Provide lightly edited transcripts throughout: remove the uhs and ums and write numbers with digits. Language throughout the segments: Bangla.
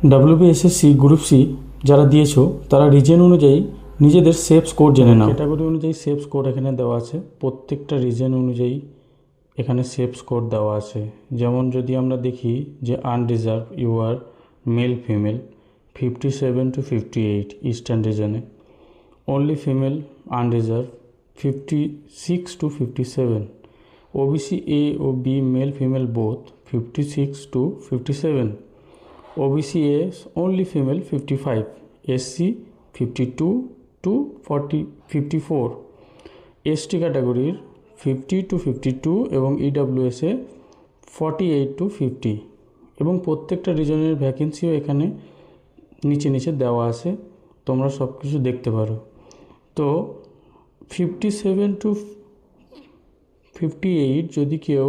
WBSSC গ্রুপ সি যারা দিয়েছো তারা রিজন অনুযায়ী নিজেদের সেভ স্কোর জেনে নাও। ক্যাটাগরি অনুযায়ী সেভ স্কোর এখানে দেওয়া আছে, প্রত্যেকটা রিজন অনুযায়ী এখানে সেভ স্কোর দেওয়া আছে। যেমন যদি আমরা দেখি যে unreserved U R male female 57 to 58 eastern রিজনে, only female unreserved 56 to 57, OBC A ও B male female both 56 to 57, OBC is only female 55, SC 52 to 54, ST ক্যাটাগরির 50 to 52 এবং EWS এ 48 to 50 এবং প্রত্যেকটা রিজনের ভ্যাকেন্সিও এখানে নিচে দেওয়া আছে, তোমরা সব কিছু দেখতে পারো। তো 57 to 58 যদি কেউ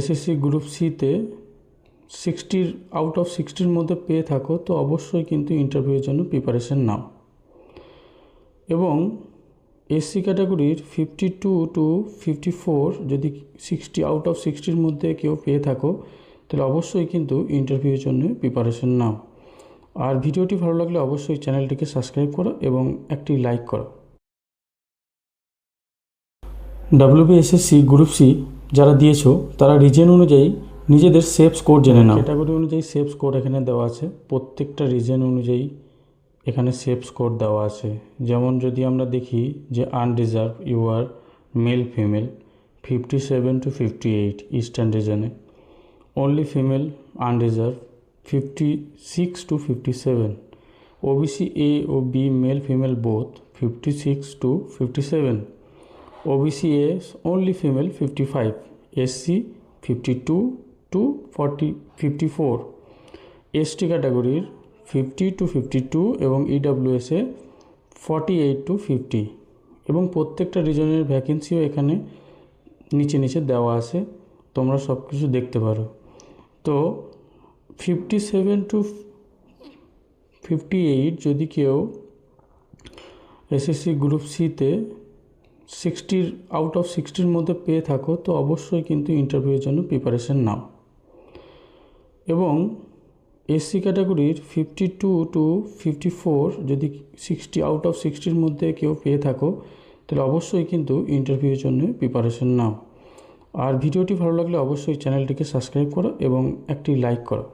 SSC গ্রুপ সিতে 60 আউট অফ 60 মধ্যে পেয়ে থাকো তো অবশ্যই কিন্তু ইন্টারভিউয়ের জন্য প্রিপারেশন নাও। এবং SC ক্যাটাগরির 52 to 54 যদি 60 আউট অফ 60 মধ্যে কেউ পেয়ে থাকো তাহলে অবশ্যই কিন্তু ইন্টারভিউয়ের জন্য প্রিপারেশন নাও। আর ভিডিওটি ভালো লাগলে অবশ্যই চ্যানেলটিকে সাবস্ক্রাইব করো এবং একটি লাইক করো। WBSSC গ্রুপ সি যারা দিয়েছো তারা রিজন অনুযায়ী নিজেদের সেভ স্কোর জেনে নাও। ক্যাটাগরি অনুযায়ী সেভ স্কোর এখানে দেওয়া আছে, প্রত্যেকটা রিজন অনুযায়ী এখানে সেভ স্কোর দেওয়া আছে। যেমন যদি আমরা দেখি যে unreserved U R male female 57 to 58 eastern রিজনে, only female unreserved 56 to 57, OBC A ও B male female both 56 to 57, OBC is only female 55, SC 52 to 54, ST ক্যাটাগরির 50 to 52 এবং EWS এ 48 to 50 এবং প্রত্যেকটা রিজনের ভ্যাকেন্সিও এখানে নিচে দেওয়া আছে, তোমরা সব কিছু দেখতে পারো। তো 57 to 58 যদি কেউ SSC গ্রুপ সিতে 60 আউট অফ 60 মধ্যে পেয়ে থাকো তো অবশ্যই কিন্তু ইন্টারভিউয়ের জন্য প্রিপারেশন নাও। এবং SC ক্যাটাগরির 52 to 54 যদি 60 আউট অফ 60 মধ্যে কেউ পেয়ে থাকো তাহলে অবশ্যই কিন্তু ইন্টারভিউয়ের জন্য প্রিপারেশন নাও। আর ভিডিওটি ভালো লাগলে অবশ্যই চ্যানেলটিকে সাবস্ক্রাইব করো এবং একটি লাইক করো।